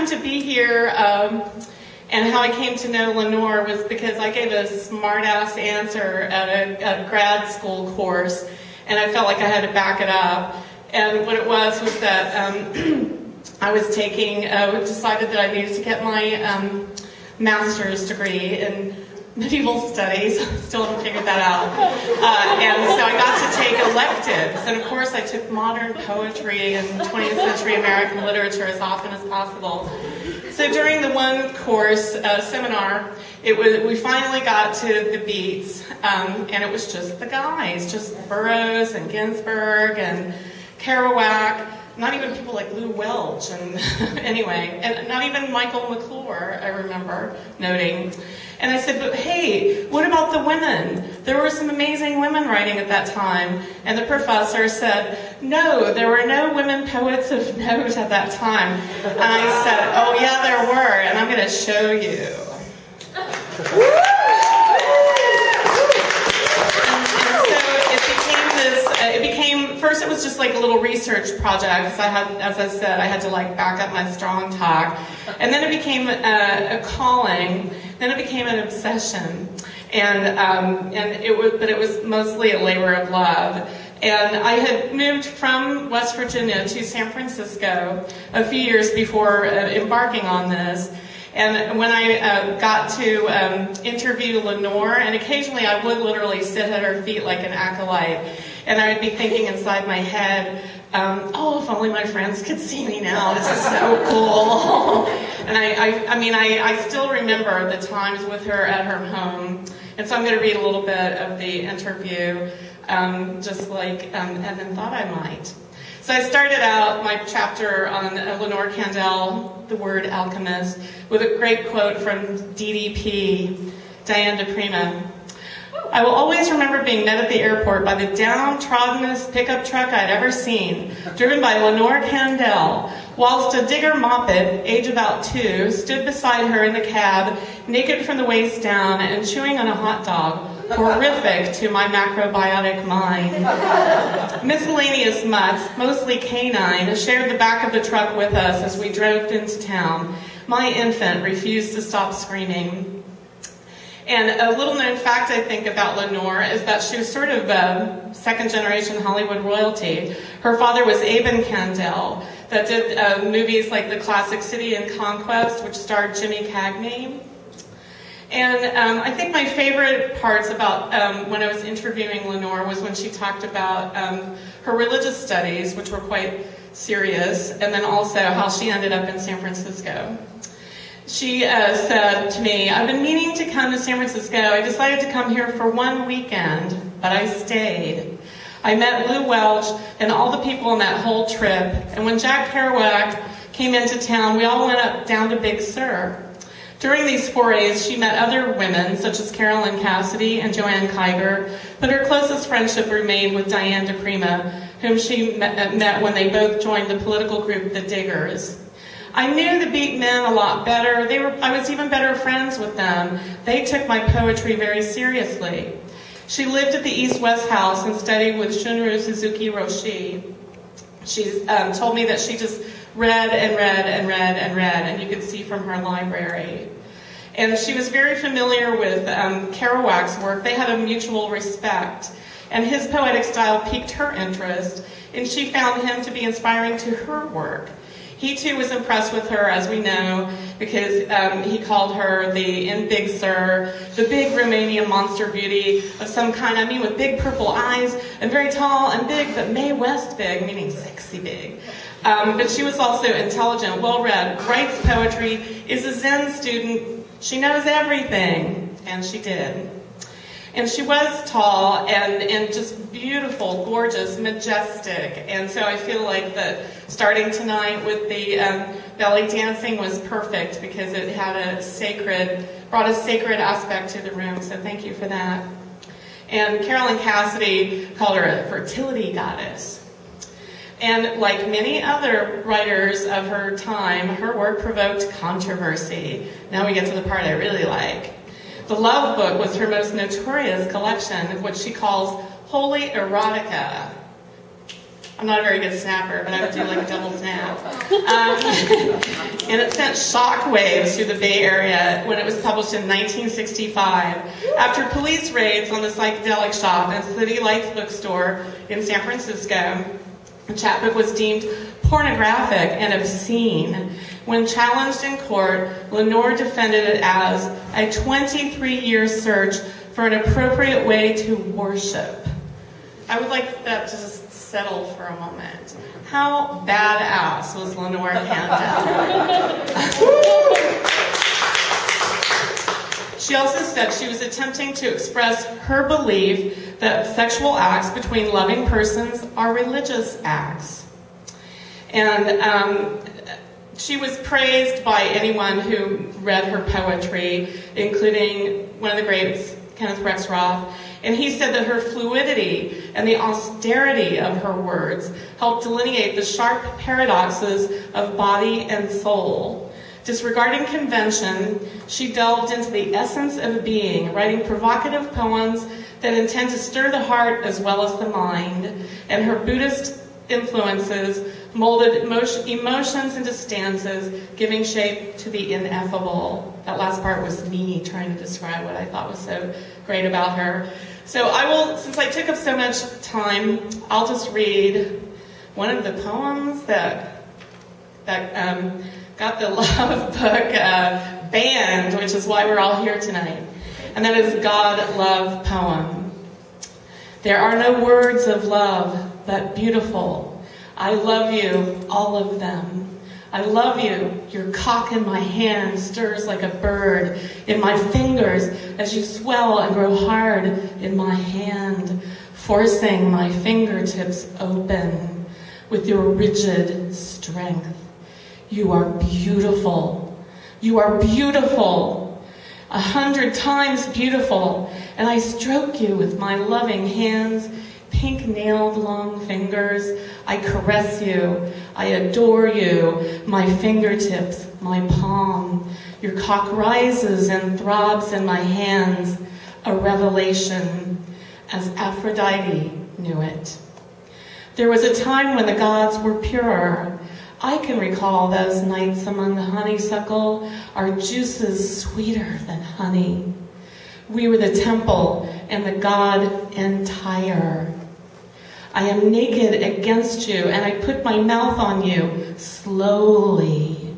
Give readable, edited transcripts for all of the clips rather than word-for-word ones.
happened to be here, and how I came to know Lenore was because I gave a smart-ass answer at a grad school course, and I felt like I had to back it up. And what it was that I was decided that I needed to get my master's degree in medieval studies. Still haven't figured that out. And so I got to take electives. And of course I took modern poetry and 20th century American literature as often as possible. So during the one course seminar, we finally got to the beats. And it was just the guys, just Burroughs and Ginsberg and Kerouac. Not even people like Lou Welch, and anyway, and not even Michael McClure, I remember noting. And I said, but hey, what about the women? There were some amazing women writing at that time. And the professor said, no, there were no women poets of note at that time. And I said, oh yeah, there were, and I'm going to show you. First it was just like a little research project, because I had, as I said, I had to like back up my strong talk. And then it became a calling, then it became an obsession. But it was mostly a labor of love. And I had moved from West Virginia to San Francisco a few years before embarking on this. And when I got to interview Lenore, and occasionally I would literally sit at her feet like an acolyte, and I would be thinking inside my head, oh, if only my friends could see me now, this is so cool. And I still remember the times with her at her home. And so I'm going to read a little bit of the interview, just like Evan thought I might. So I started out my chapter on Lenore Kandel, the word alchemist, with a great quote from DDP, Diane de Prima. I will always remember being met at the airport by the downtroddenest pickup truck I'd ever seen, driven by Lenore Kandel, whilst a digger moppet, age about 2, stood beside her in the cab, naked from the waist down and chewing on a hot dog, horrific to my macrobiotic mind. Miscellaneous mutts, mostly canine, shared the back of the truck with us as we drove into town. My infant refused to stop screaming. And a little known fact I think about Lenore is that she was sort of second generation Hollywood royalty. Her father was Aben Kandel, that did movies like the classic City and Conquest, which starred Jimmy Cagney. And I think my favorite parts about when I was interviewing Lenore was when she talked about her religious studies, which were quite serious, and then also how she ended up in San Francisco. She said to me, I've been meaning to come to San Francisco. I decided to come here for one weekend, but I stayed. I met Lou Welch and all the people on that whole trip, and when Jack Kerouac came into town, we all went down to Big Sur. During these forays, she met other women, such as Carolyn Cassidy and Joanne Kiger, but her closest friendship remained with Diane de Prima, whom she met when they both joined the political group The Diggers. I knew the beat men a lot better. I was even better friends with them. They took my poetry very seriously. She lived at the East-West House and studied with Shunryu Suzuki Roshi. She told me that she just read and read and read and read, and you could see from her library. And she was very familiar with Kerouac's work. They had a mutual respect, and his poetic style piqued her interest, and she found him to be inspiring to her work. He too was impressed with her, as we know, because he called her in Big Sur, the big Romanian monster beauty of some kind. I mean, with big purple eyes and very tall and big, but Mae West big, meaning sexy big. But she was also intelligent, well-read, writes poetry, is a Zen student. She knows everything, and she did. And she was tall and just beautiful, gorgeous, majestic. And so I feel like that starting tonight with the belly dancing was perfect because it had brought a sacred aspect to the room. So thank you for that. And Carolyn Cassidy called her a fertility goddess. And like many other writers of her time, her work provoked controversy. Now we get to the part I really like. The Love Book was her most notorious collection, which she calls holy erotica. I'm not a very good snapper, but I would do like a double snap. and it sent shock waves through the Bay Area when it was published in 1965. After police raids on the psychedelic shop and City Lights bookstore in San Francisco, the chapbook was deemed pornographic and obscene. When challenged in court, Lenore defended it as a 23-year search for an appropriate way to worship. I would like that to just settle for a moment. How badass was Lenore Kandel? She also said she was attempting to express her belief that sexual acts between loving persons are religious acts. And she was praised by anyone who read her poetry, including one of the greats, Kenneth Rexroth. And he said that her fluidity and the austerity of her words helped delineate the sharp paradoxes of body and soul. Disregarding convention, she delved into the essence of being, writing provocative poems that intend to stir the heart as well as the mind. And her Buddhist influences molded emotions into stanzas, giving shape to the ineffable. That last part was me trying to describe what I thought was so great about her. So I will, since I took up so much time, I'll just read one of the poems that got the Love Book banned, which is why we're all here tonight. And that is God Love Poem. There are no words of love, but beautiful. I love you, all of them. I love you. Your cock in my hand stirs like a bird in my fingers as you swell and grow hard in my hand, forcing my fingertips open with your rigid strength. You are beautiful. You are beautiful. 100 times beautiful. And I stroke you with my loving hands, pink-nailed long fingers. I caress you. I adore you. My fingertips, my palm. Your cock rises and throbs in my hands. A revelation, as Aphrodite knew it. There was a time when the gods were purer. I can recall those nights among the honeysuckle, our juices sweeter than honey. We were the temple and the god entire. I am naked against you, and I put my mouth on you slowly.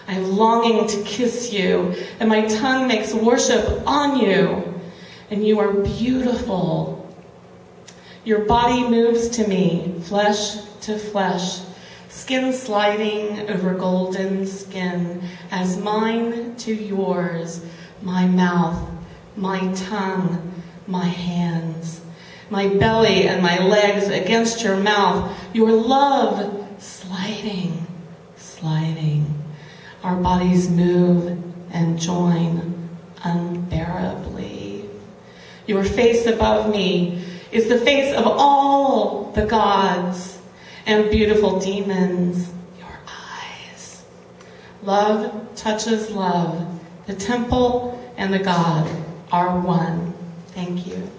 I am longing to kiss you, and my tongue makes worship on you. And you are beautiful. Your body moves to me, flesh to flesh, skin sliding over golden skin, as mine to yours, my mouth, my tongue, my hands, my belly and my legs against your mouth, your love sliding, sliding. Our bodies move and join unbearably. Your face above me is the face of all the gods and beautiful demons, your eyes. Love touches love. The temple and the God are one. Thank you.